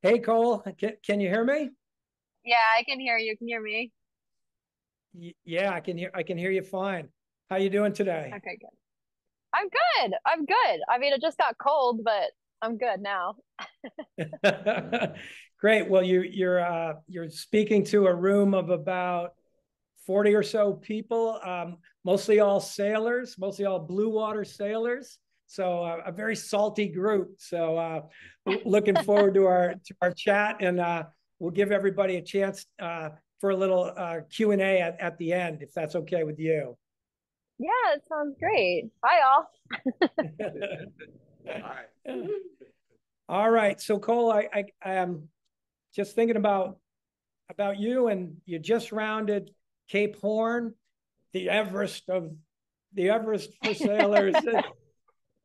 Hey Cole, can you hear me? Yeah, I can hear you. Can you hear me? Yeah, I can hear you fine. How you doing today? Okay, good. I'm good. I'm good. I mean, it just got cold, but I'm good now. Great. Well, you're speaking to a room of about 40 or so people, mostly all sailors, mostly all blue water sailors. So a very salty group. So looking forward to our chat, and we'll give everybody a chance for a little Q&A at the end, if that's okay with you. Yeah, it sounds great. Hi, all. All right. All right. So Cole, I am just thinking about you, and you just rounded Cape Horn, the Everest of the Everest for sailors.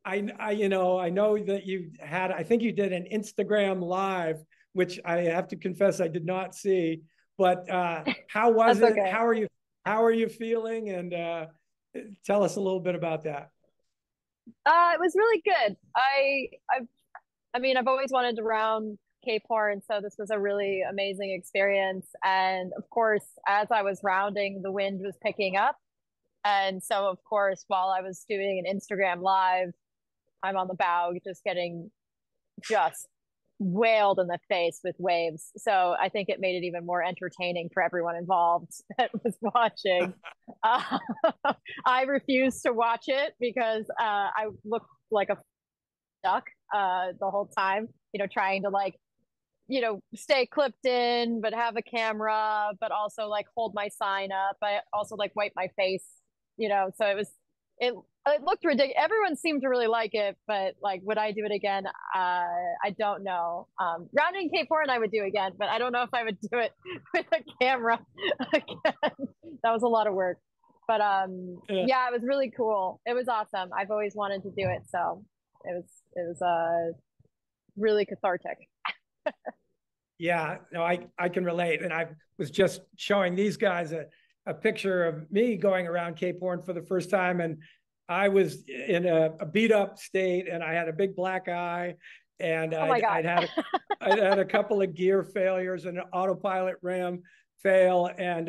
I know that you had, I think you did an Instagram live, which I have to confess I did not see. But how was That's it? okay. How are you feeling? And tell us a little bit about that. It was really good. I mean, I've always wanted to round Cape Horn, so this was a really amazing experience. And of course, as I was rounding, the wind was picking up. And so, of course, while I was doing an Instagram live, I'm on the bow, just getting just wailed in the face with waves. So I think it made it even more entertaining for everyone involved that was watching. Uh, I refused to watch it because I looked like a duck the whole time, trying to stay clipped in, but have a camera, but also like hold my sign up. I also like wipe my face, so it, it looked ridiculous. Everyone seemed to really like it, but like, would I do it again? I don't know. Rounding Cape Horn, I would do again, but I don't know if I would do it with a camera again. That was a lot of work, but Uh, yeah, it was really cool. It was awesome. I've always wanted to do it, so it was really cathartic. yeah, no, I can relate. And I was just showing these guys a picture of me going around Cape Horn for the first time. And I was in a beat up state, and I had a big black eye, and Oh my God. I'd had a couple of gear failures and an autopilot ram fail. And,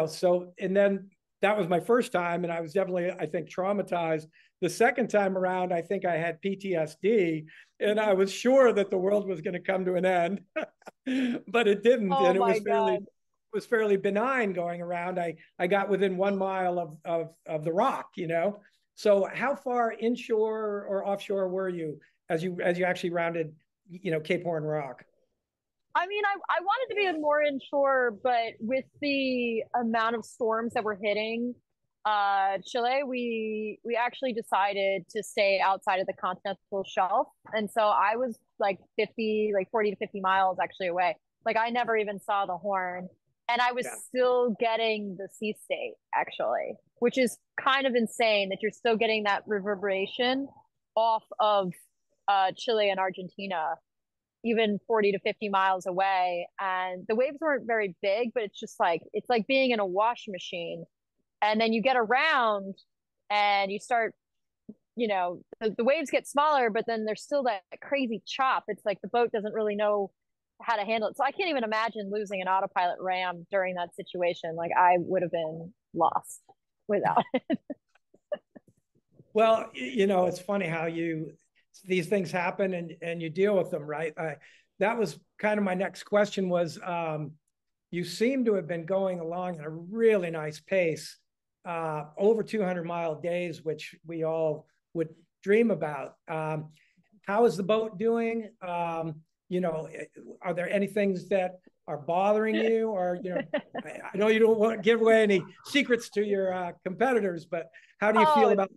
so, and then that was my first time. And I was definitely, I think, traumatized. The second time around, I think I had PTSD, and I was sure that the world was going to come to an end, but it didn't. Oh And my God. it was fairly benign going around. I got within 1 mile of the rock, So how far inshore or offshore were you as you actually rounded, Cape Horn Rock? I mean, I wanted to be more inshore, but with the amount of storms that were hitting Chile, we actually decided to stay outside of the continental shelf. And so I was like 50, like 40 to 50 miles actually away. Like I never even saw the horn. And I was Yeah. still getting the sea state actually, which is kind of insane that you're still getting that reverberation off of Chile and Argentina even 40 to 50 miles away. And the waves weren't very big, but it's like being in a wash machine. And then you get around and you start, the waves get smaller, but then there's still that crazy chop. It's like the boat doesn't really know how to handle it. So I can't even imagine losing an autopilot ram during that situation. Like I would have been lost without it. Well, it's funny how these things happen, and you deal with them, right? That was kind of my next question was, you seem to have been going along at a really nice pace, over 200-mile days, which we all would dream about. How is the boat doing? Are there any things that are bothering you, or I know you don't want to give away any secrets to your competitors, but how do you feel Oh, about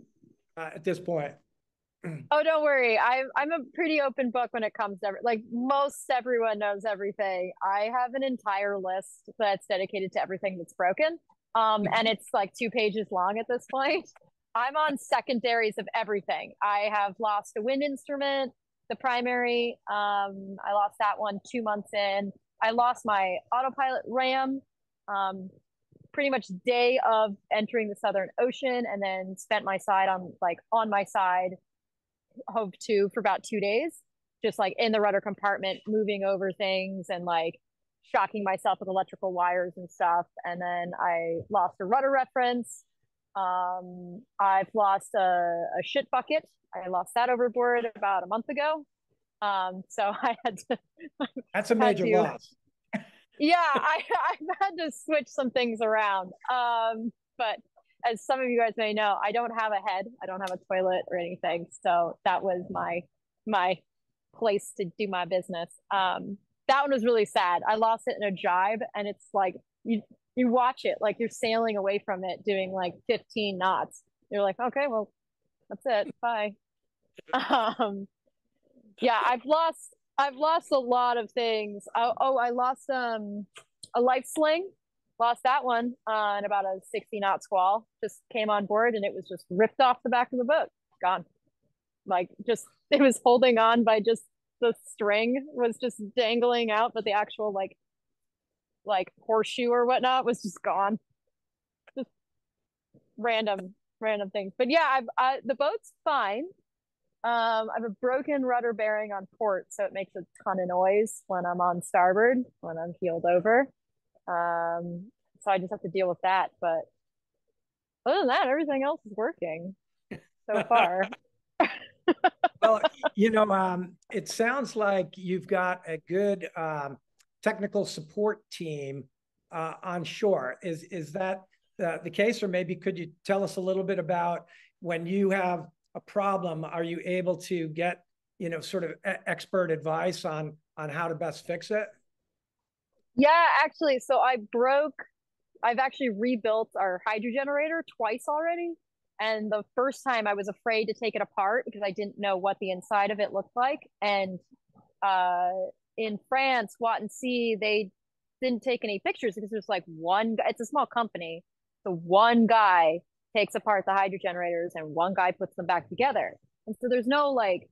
at this point? Oh, don't worry. I'm a pretty open book when it comes to like most everyone knows everything. I have an entire list that's dedicated to everything that's broken. And it's like 2 pages long at this point. I'm on secondaries of everything. I have lost a wind instrument, the primary. I lost that one 2 months in. I lost my autopilot RAM. Um, Pretty much day of entering the Southern Ocean, and then spent my side on my side hove to for about 2 days. just like in the rudder compartment, moving over things and like shocking myself with electrical wires and stuff. And then I lost a rudder reference. I've lost a shit bucket. I lost that overboard about a month ago. So I had to. That's a major loss. Yeah, I've had to switch some things around. But as some of you guys may know, I don't have a head. I don't have a toilet or anything. So that was my place to do my business. That one was really sad. I lost it in a jibe, and it's like you watch it like you're sailing away from it, doing like 15 knots. You're like, okay, well, that's it. Bye. Yeah, I've lost a lot of things. I lost a life sling. Lost that one in about a 60 knot squall. Just came on board and it was just ripped off the back of the boat. Gone. Like just it was holding on by just the string was just dangling out, but the actual like horseshoe or whatnot was just gone. Just random things. But yeah, the boat's fine. I have a broken rudder bearing on port, so it makes a ton of noise when I'm on starboard, when I'm heeled over. So I just have to deal with that. But other than that, everything else is working so far. Well, it sounds like you've got a good technical support team on shore. Is that the case, or maybe could you tell us a little bit about when you have a problem? Are you able to get sort of expert advice on how to best fix it? Yeah, actually, so I've actually rebuilt our hydro generator twice already. And the first time I was afraid to take it apart because I didn't know what the inside of it looked like. And uh, in France, Watton-Sea, they didn't take any pictures because there's like it's a small company. So one guy takes apart the hydro generators and one guy puts them back together. And so there's no like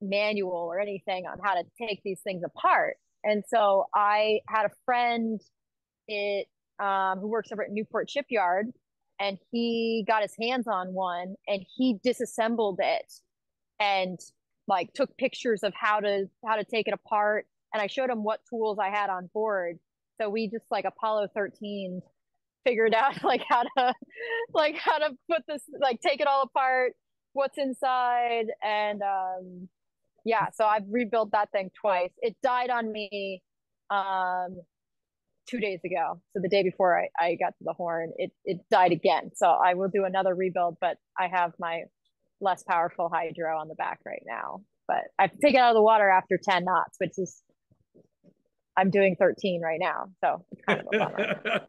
manual or anything on how to take these things apart. And so I had a friend who works over at Newport Shipyard, and he got his hands on one and he disassembled it and like took pictures of how to take it apart. And I showed him what tools I had on board. So we just like Apollo 13 figured out how to put this, like take it all apart, what's inside. And yeah, so I've rebuilt that thing twice. It died on me 2 days ago. So the day before I got to the Horn, it died again. So I will do another rebuild, but I have my less powerful hydro on the back right now. But I've taken it out of the water after 10 knots, which is I'm doing 13 right now. So it's kind of a bummer.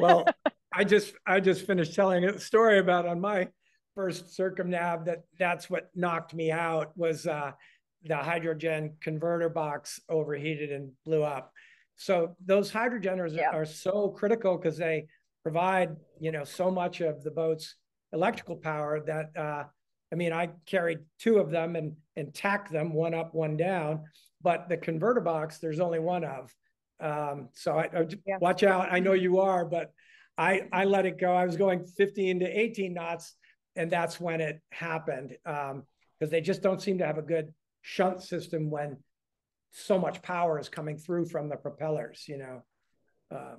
Well, I just finished telling a story about on my first circumnav that's what knocked me out was the hydrogen converter box overheated and blew up. So those hydrogeners are so critical because they provide so much of the boat's electrical power that I carried two of them and tacked them, one up, one down. But the converter box, there's only one of. So I watch out. I know you are, but I let it go. I was going 15 to 18 knots, and that's when it happened because they just don't seem to have a good shunt system when so much power is coming through from the propellers.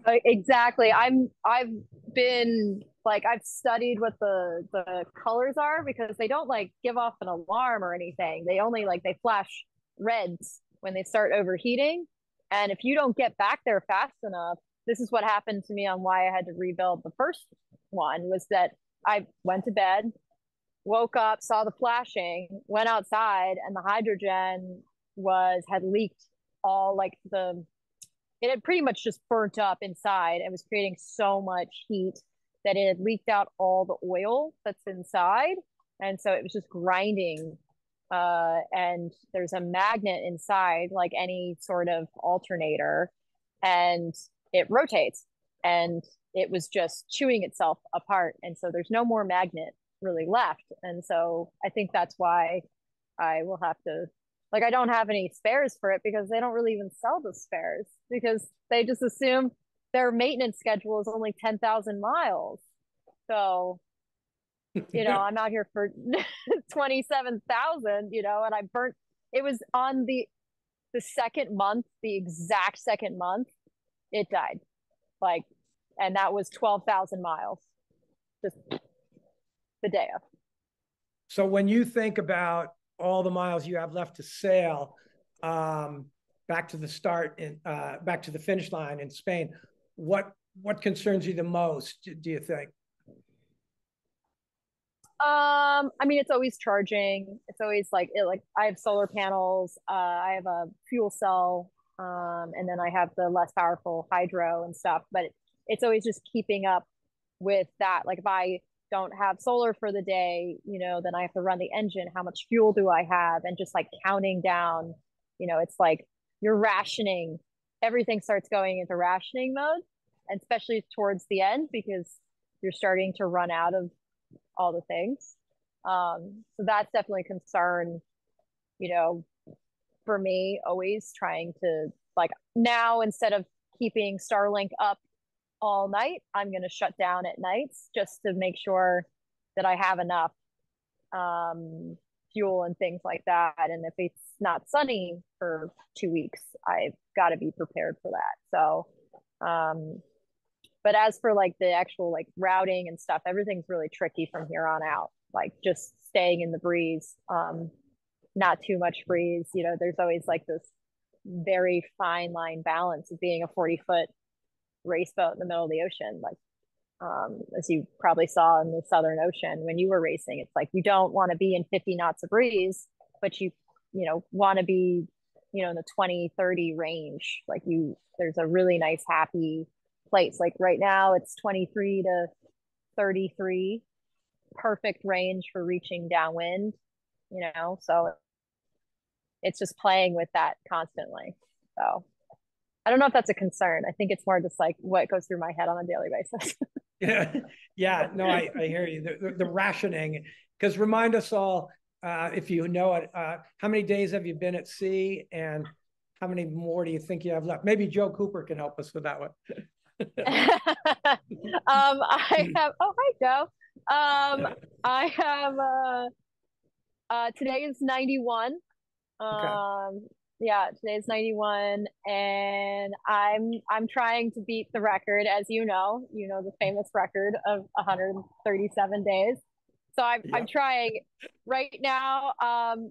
Exactly. I've been like I've studied what the colors are because they don't like give off an alarm or anything. They only they flash reds when they start overheating. And if you don't get back there fast enough, this is what happened to me on why I had to rebuild the first one was that I went to bed, woke up, saw the flashing, went outside, and the hydrogen had leaked all it had pretty much just burnt up inside and was creating so much heat that it had leaked out all the oil that's inside. And so it was just grinding. And there's a magnet inside, like any sort of alternator, and it rotates. And it was just chewing itself apart. And so there's no more magnet really left. And so I think that's why I will have to I don't have any spares for it because they don't really even sell the spares because they just assume their maintenance schedule is only 10,000 miles. So, I'm out here for 27,000, and I burnt it was on the second month, the exact second month, it died. Like, and that was 12,000 miles just the day of. So when you think about all the miles you have left to sail, back to the start and back to the finish line in Spain, what concerns you the most, do you think? I mean, it's always charging. It's always like I have solar panels, I have a fuel cell, and then I have the less powerful hydro and stuff, but it's always just keeping up with that. Like if I don't have solar for the day, then I have to run the engine. How much fuel do I have? And just like counting down, it's like you're rationing. Everything starts going into rationing mode, and especially towards the end because you're starting to run out of all the things. So that's definitely a concern, you know, for me, always trying to like now instead of keeping Starlink up all night, I'm going to shut down at nights just to make sure that I have enough fuel and things like that. And if it's not sunny for 2 weeks, I've got to be prepared for that. So, but as for like the actual like routing and stuff, everything's really tricky from here on out. Like just staying in the breeze, not too much breeze. There's always like this very fine line balance of being a 40-foot race boat in the middle of the ocean. Like, as you probably saw in the Southern Ocean when you were racing, it's like you don't want to be in 50 knots of breeze, but you want to be, in the 20-30 range. Like there's a really nice, happy place. Like right now it's 23 to 33, perfect range for reaching downwind, so it's just playing with that constantly. So I don't know if that's a concern. I think it's more just like what goes through my head on a daily basis. Yeah, no, I hear you. The rationing, because remind us all, if you know it, how many days have you been at sea, and how many more do you think you have left? Maybe Joe Cooper can help us with that one. I have. Oh, hi, Joe. I have. Today is 91. Okay. Yeah, today's 91, and I'm trying to beat the record, as the famous record of 137 days. So I'm trying right now.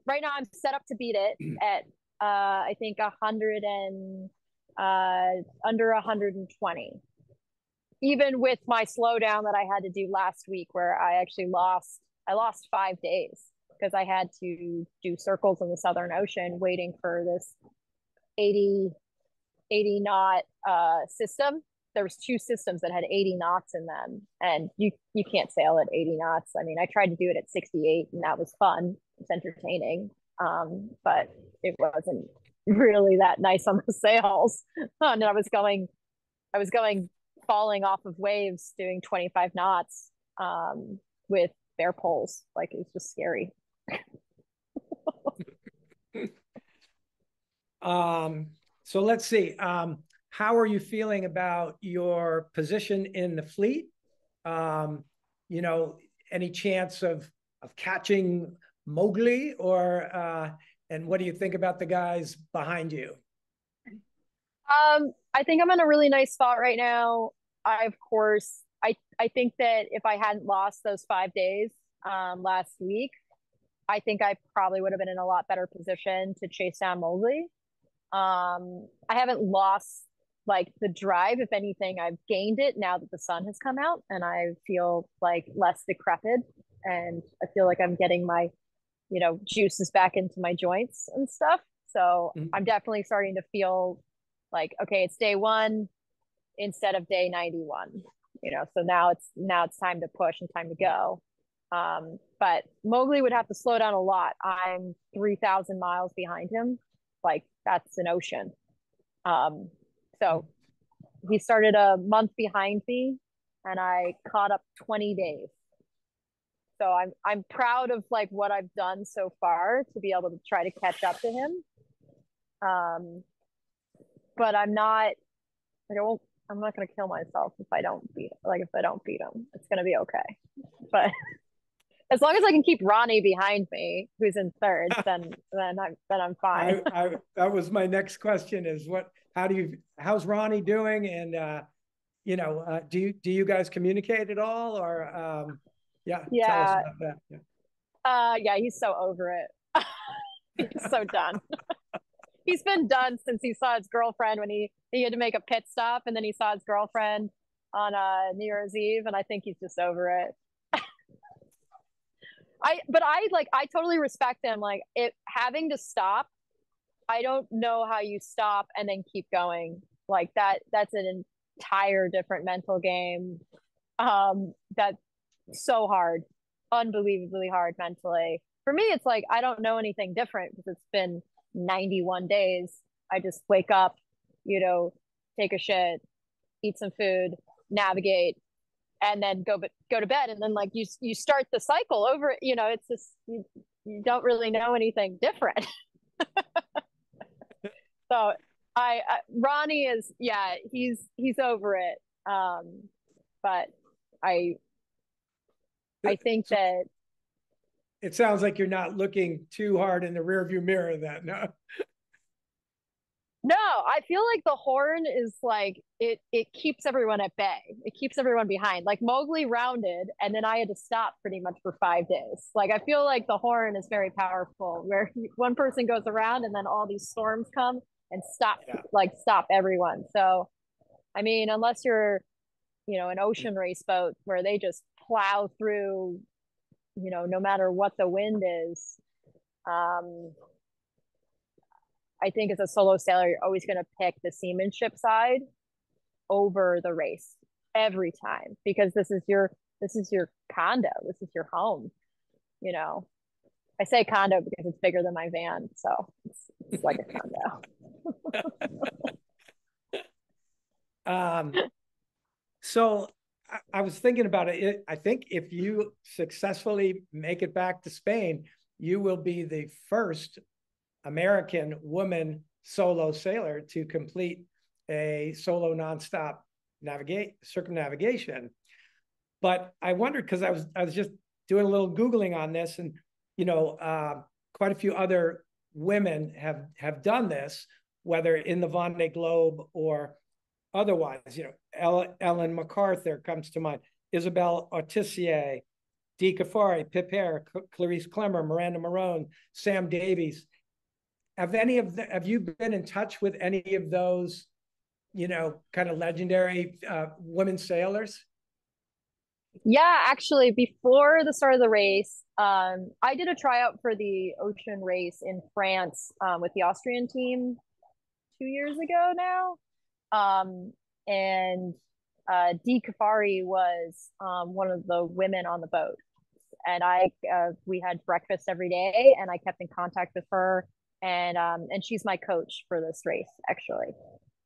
Right now I'm set up to beat it at I think 100 and under 120. Even with my slowdown that I had to do last week, where I lost 5 days because I had to do circles in the Southern Ocean waiting for this 80 knot system. There was two systems that had 80 knots in them, and you can't sail at 80 knots. I mean, I tried to do it at 68, and that was fun. It's entertaining, but it wasn't really that nice on the sails. And I was going falling off of waves doing 25 knots with bare poles. Like it was just scary. So let's see. How are you feeling about your position in the fleet? Any chance of catching Mowgli, or and what do you think about the guys behind you? I think I'm in a really nice spot right now. Of course, I think that if I hadn't lost those 5 days last week, I think I probably would have been in a lot better position to chase down Mowgli. I haven't lost like the drive. If anything, I've gained it now that the sun has come out, and I feel like less decrepit, and I feel like I'm getting my, juices back into my joints and stuff. So I'm definitely starting to feel like, okay, it's day one instead of day 91. So now it's time to push and time to go. But Mowgli would have to slow down a lot. I'm 3,000 miles behind him. Like that's an ocean. So he started a month behind me, and I caught up 20 days. So I'm proud of like what I've done so far to be able to try to catch up to him. But I'm not going to kill myself if I don't beat him. It's going to be okay. But As long as I can keep Ronnie behind me, who's in third, then I'm fine. That was my next question is how's Ronnie doing? And, do you guys communicate at all or, yeah, tell us Yeah. about that. Yeah. Yeah, he's so over it. He's so done. He's been done since he saw his girlfriend when he had to make a pit stop, and then he saw his girlfriend on New Year's Eve, and I think he's just over it. I totally respect him. Like it having to stop, I don't know how you stop and then keep going. Like that's an entire different mental game. That's so hard, unbelievably hard mentally. For me, it's like I don't know anything different because it's been 91 days. I just wake up, take a shit, eat some food, navigate, and then go to bed. And then like you start the cycle over. It's just you don't really know anything different. So Ronnie is, yeah, he's over it. But I I think So that it sounds like you're not looking too hard in the rearview mirror then. No. no, I feel like the horn is like it keeps everyone at bay. It keeps everyone behind. Like Mowgli rounded and then I had to stop pretty much for 5 days. Like I feel like the horn is very powerful where one person goes around and then all these storms come and Yeah. stop everyone. So I mean, unless you're, an ocean race boat where they just plow through, no matter what the wind is. Um, I think as a solo sailor, you're always going to pick the seamanship side over the race every time because this is your condo, this is your home. You know, I say condo because it's bigger than my van, so it's like a condo. So I was thinking about it. I think if you successfully make it back to Spain, you will be the first American woman solo sailor to complete a solo nonstop circumnavigation. But I wondered because I was just doing a little Googling on this, and quite a few other women have done this, whether in the Vendée Globe or otherwise. Ellen MacArthur comes to mind, Isabelle Autissier, Dee Cafari, Pip Hare, Clarice Clemmer, Miranda Marone, Sam Davies. Have you been in touch with any of those, kind of legendary women sailors? Yeah, actually, before the start of the race, I did a tryout for the ocean race in France with the Austrian team 2 years ago now. And Dee Kafari was one of the women on the boat. And we had breakfast every day, and I kept in contact with her, and she's my coach for this race actually.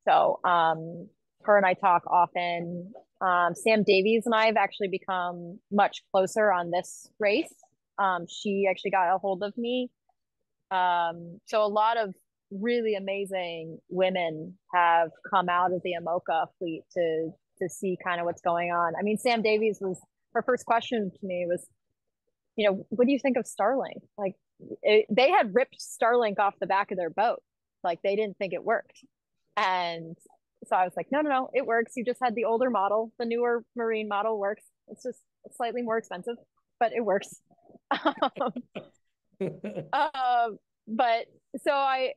So her and I talk often. Sam Davies and I have actually become much closer on this race. She actually got a hold of me. So a lot of really amazing women have come out of the Amoca fleet to see kind of what's going on. I mean, Sam Davies was her first question to me was, what do you think of Starlink? Like they had ripped Starlink off the back of their boat. Like they didn't think it worked. And so I was like, no, no, no, it works. You just had the older model. The newer marine model works. It's just slightly more expensive, but it works. But so I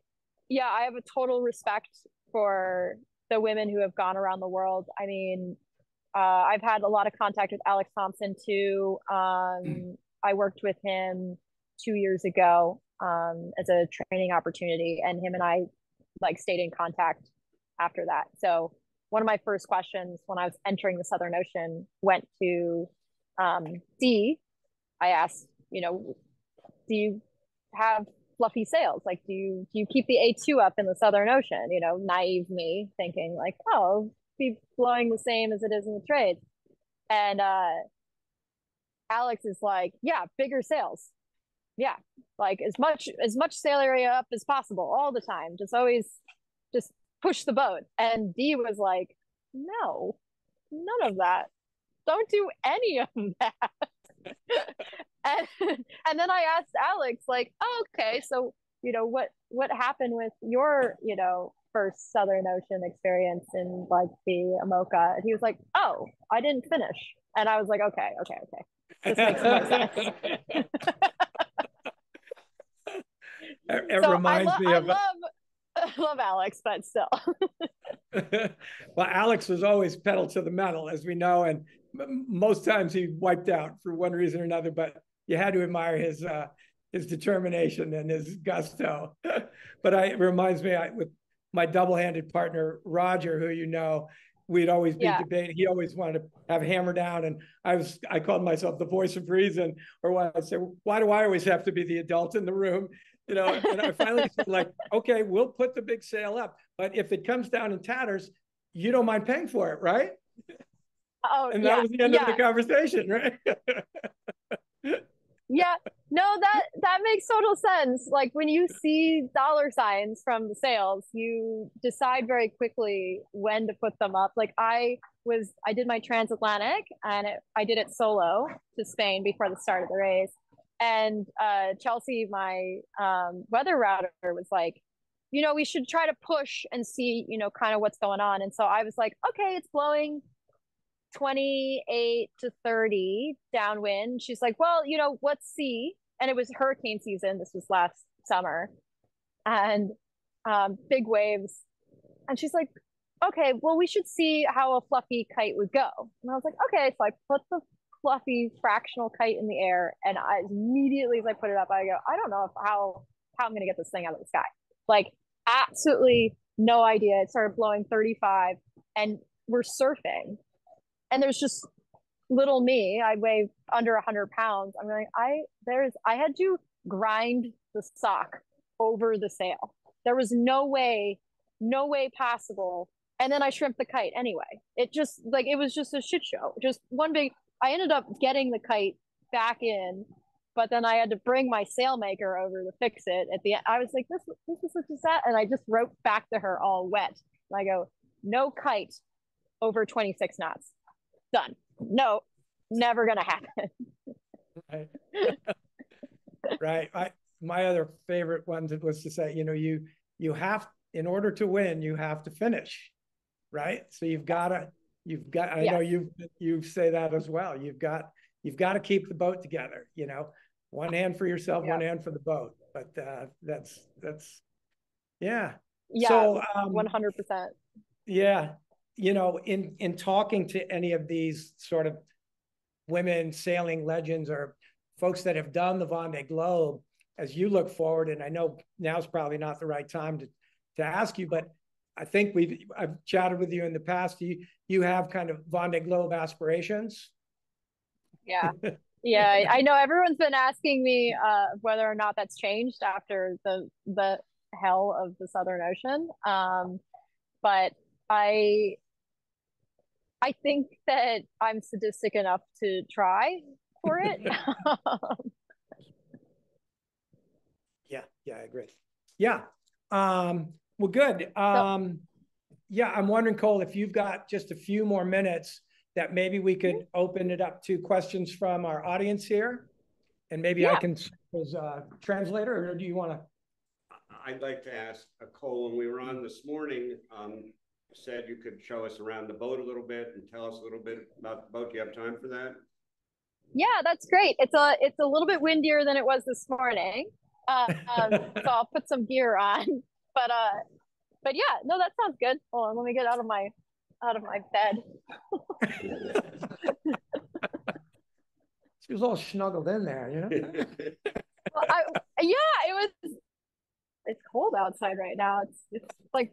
have a total respect for the women who have gone around the world. I mean, I've had a lot of contact with Alex Thompson too. I worked with him 2 years ago as a training opportunity, and him and I like stayed in contact after that. So one of my first questions when I was entering the Southern Ocean went to Dee. I asked, do you have fluffy sails? Like, do you keep the A2 up in the Southern Ocean? Naive me thinking like, oh, be blowing the same as it is in the trades. And Alex is like, yeah, bigger sails. Yeah, like as much sail area up as possible all the time. Just push the boat. And Dee was like, no, none of that. Don't do any of that. And And then I asked Alex, like, oh, okay, so what happened with your first Southern Ocean experience in like the Amoka? And he was like, oh, I didn't finish. And I was like, okay, okay, okay, this makes more sense. It So reminds me I of love Alex, but still. well, Alex was always pedal to the metal, as we know, and most times he wiped out for one reason or another. But you had to admire his determination and his gusto. But it reminds me, with my double-handed partner Roger, who we'd always be Yeah. debating. He always wanted to have hammer down, and I called myself the voice of reason, or what I said, why do I always have to be the adult in the room? And I finally said, like, okay, we'll put the big sail up, but if it comes down in tatters, you don't mind paying for it, right? Oh, And that yeah. was the end of the conversation, right? Yeah. No, that makes total sense. Like when you see dollar signs from the sales, you decide very quickly when to put them up. Like I did my transatlantic and I did it solo to Spain before the start of the race. And Chelsea, my weather router, was like, we should try to push and see, kind of what's going on. And so I was like, okay, it's blowing 28 to 30 downwind. She's like, well, what's sea? And it was hurricane season. This was last summer, and big waves. And she's like, okay, well, we should see how a fluffy kite would go. And I was like, okay. So I put the fluffy fractional kite in the air, and I immediately, as I put it up, I go, I don't know how I'm going to get this thing out of the sky. Like, absolutely no idea. It started blowing 35, and we're surfing, and there's just little me. I weigh under 100 pounds. I'm like, I had to grind the sock over the sail. There was no way possible. And then I shrimped the kite anyway. It just like, it was just a shit show. Just one big, I ended up getting the kite back in, but then I had to bring my sailmaker over to fix it at the end. I was like, this is such a sad. And I just wrote back to her all wet. And I go, no kite over 26 knots. Done. No, never gonna happen. Right. Right. My other favorite one was to say, you have, in order to win, you have to finish, right? So I know you say that as well. You've got to keep the boat together, one hand for yourself, one hand for the boat. But that's yeah. So 100%. yeah, in talking to any of these sort of women sailing legends or folks that have done the Vendée Globe, as you look forward, and I know now's probably not the right time to ask you, but I think I've chatted with you in the past. You have kind of Vendée Globe aspirations. Yeah. Yeah, I know everyone's been asking me whether or not that's changed after the hell of the Southern Ocean. But I think that I'm sadistic enough to try for it. Yeah, I agree. Yeah. Well, good. Yeah, I'm wondering, Cole, if you've got just a few more minutes that maybe we could open it up to questions from our audience here, and maybe I can as a translator, or do you want to? I'd like to ask Cole, when we were on this morning, said you could show us around the boat a little bit and tell us a little bit about the boat. Do you have time for that? Yeah, that's great. It's a little bit windier than it was this morning. So I'll put some gear on. But yeah, no, that sounds good. Hold on, let me get out of my bed. She was all snuggled in there, Well, it's cold outside right now. It's like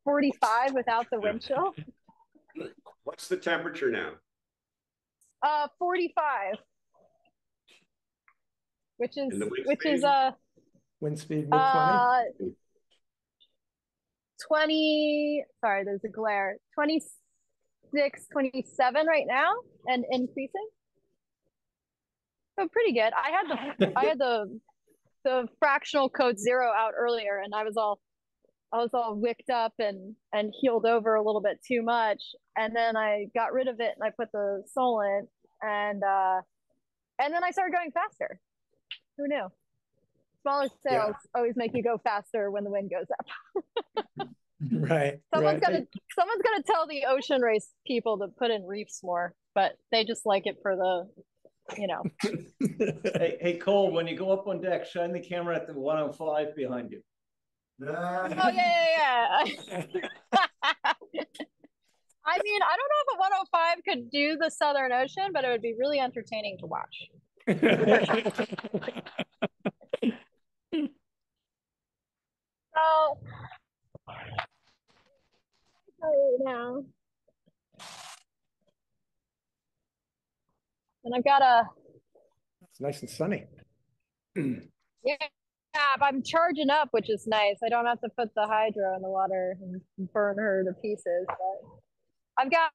45 without the wind chill. What's the temperature now? 45. Which is wind speed mid 20. 20, sorry, there's a glare. 26, 27 right now and increasing. So pretty good. I had the fractional code 0 out earlier, and I was all wicked up and healed over a little bit too much, and then I got rid of it and I put the Solent, and then I started going faster. Who knew? Smaller sails always make you go faster when the wind goes up. Right. Someone's gonna tell the ocean race people to put in reefs more, but they just like it for the, you know. Hey, Cole, when you go up on deck, shine the camera at the 105 behind you. Oh yeah. I mean, I don't know if a 105 could do the Southern Ocean, but it would be really entertaining to watch. So right now, and I've got a. It's nice and sunny. Yeah, I'm charging up, which is nice. I don't have to put the hydro in the water and burn her to pieces. But I've got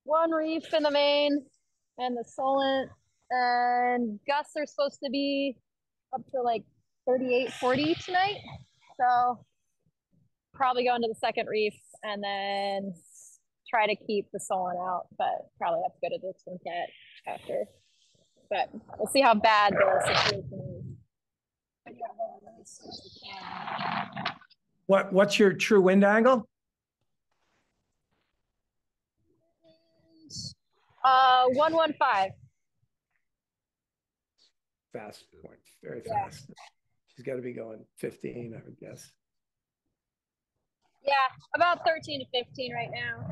one reef in the main and the Solent, and gusts are supposed to be up to like 38, 40 tonight. So probably go into the second reef and then try to keep the Solent out, but probably have to go to the Trinket after. But we'll see how bad the situation is. What's your true wind angle? 115. Fast point, very fast. She's got to be going 15, I would guess. Yeah, about 13 to 15 right now.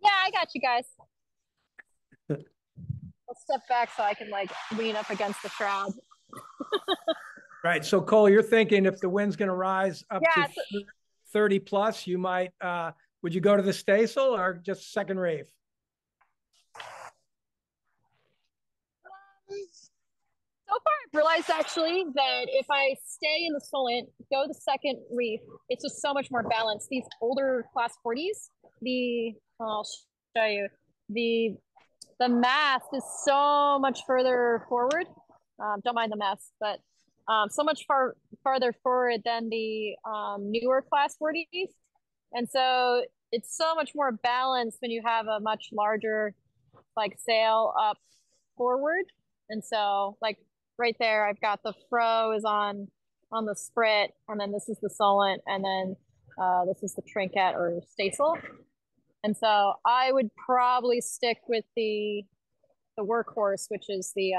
Yeah, I got you guys. I'll step back so I can like lean up against the shroud. Right. So Cole, you're thinking if the wind's going to rise up to 30 plus, you might, would you go to the staysail or just second reef? So far, I've realized actually that if I stay in the Solent, go the second reef, it's just so much more balanced. These older class 40s, I'll show you, the mast is so much further forward. Don't mind the mess, but so much farther forward than the newer class 40s. And so it's so much more balanced when you have a much larger like sail up forward. And so like right there, I've got the fro is on the sprit, and then this is the Solent, and then this is the Trinket or staysail. And so I would probably stick with the workhorse, which is the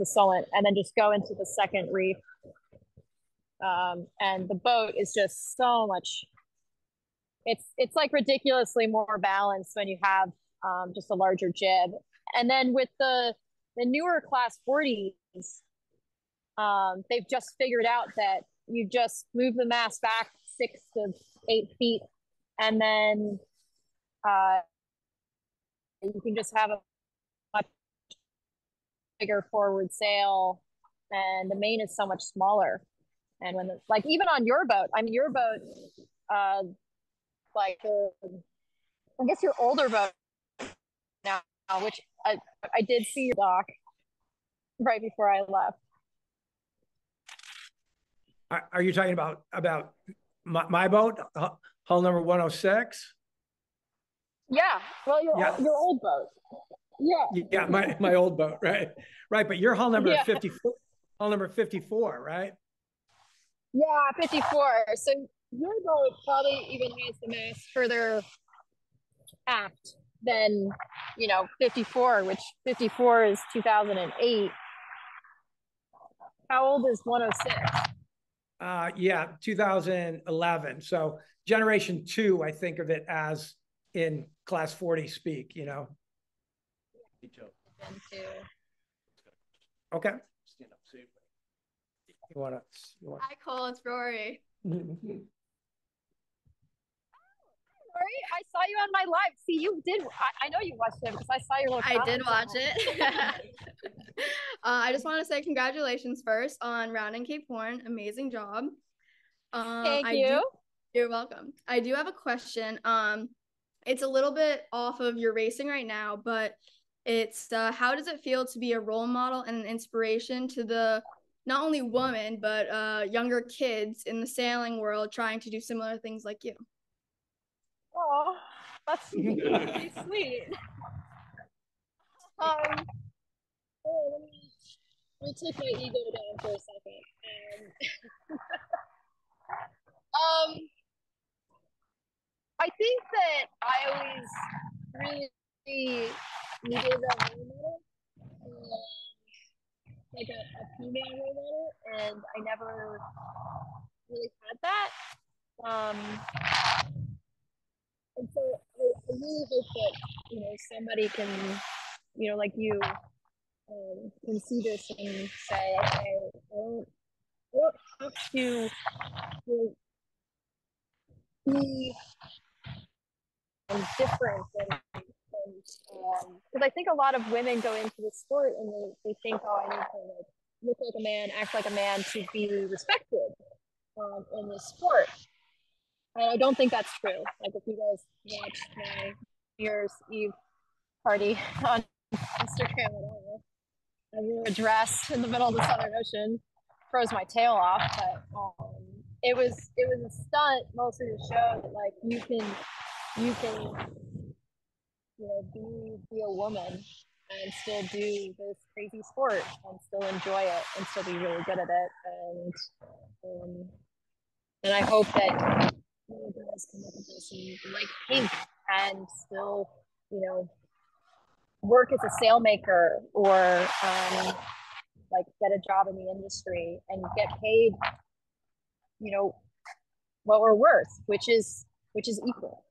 Solent, and then just go into the second reef. And the boat is just so much. It's like ridiculously more balanced when you have just a larger jib. And then with the newer class 40s, they've just figured out that you just move the mast back 6 to 8 feet, and then you can just have a much bigger forward sail, and the main is so much smaller. And when like even on your boat, I mean your boat, like I guess your older boat now, which I did see your dock right before I left. Are you talking about my boat, hull number 106? Yeah, well, your old boat. Yeah, my old boat, right? But your hull number 54, hull number 54, right? Yeah, 54. So your boat probably even has the mast further aft than 54, which 54 is 2008. How old is 106? 2011. So generation 2, I think of it as in class 40 speak, Okay. You want to? Hi, Cole. It's Rory. Rory, I saw you on my live. See, you did. I know you watched it because I saw your little. I did watch it. I just want to say congratulations first on rounding Cape Horn. Amazing job. Thank you. You're welcome. I do have a question. It's a little bit off of your racing right now, but it's how does it feel to be a role model and an inspiration to the not only women but younger kids in the sailing world trying to do similar things like you? Oh, that's pretty sweet. Um, oh, let me take my ego down for a second. Um, I think that I always really needed a role model, like a female role model, and I never really had that. And so I really hope that somebody can, like you, can see this and say, okay, I don't have to be different because I think a lot of women go into the sport and they think, oh, I need to like look like a man, act like a man to be respected in this sport. And I don't think that's true. Like if you guys watched my New Year's Eve party on Instagram at all, I wore a dress in the middle of the Southern Ocean, froze my tail off, but it was a stunt mostly to show that like you can be a woman and still do this crazy sport and still enjoy it and still be really good at it, and I hope that more girls come up with this and like Pink and still work as a sailmaker or like get a job in the industry and get paid what we're worth, which is equal.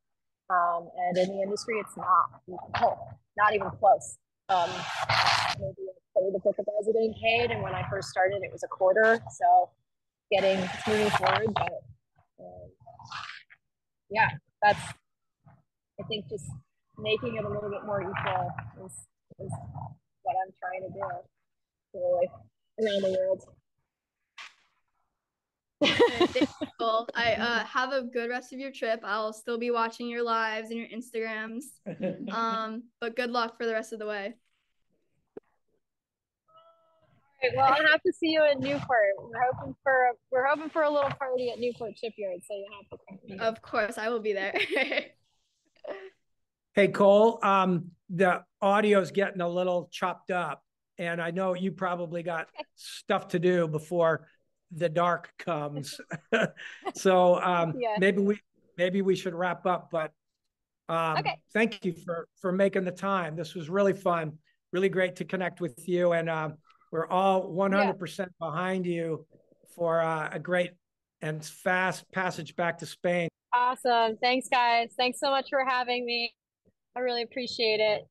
And in the industry, it's not equal, not even close. Maybe a third of what the guys are getting paid, and when I first started, it was a quarter. So it's moving forward, but yeah, that's I think just making it a little bit more equal is what I'm trying to do. So like around the world. Cool. I have a good rest of your trip. I'll still be watching your lives and your Instagrams. But good luck for the rest of the way. All right, well, I'll have to see you in Newport. We're hoping for a little party at Newport Shipyard, so you have to come. Of course, I will be there. Hey, Cole, the audio's getting a little chopped up, and I know you probably got stuff to do before the dark comes. So Yeah. maybe we should wrap up, but Okay. thank you for making the time. This was really fun, really great to connect with you, and we're all 100% behind you for a great and fast passage back to Spain. Awesome. Thanks, guys. Thanks so much for having me. I really appreciate it.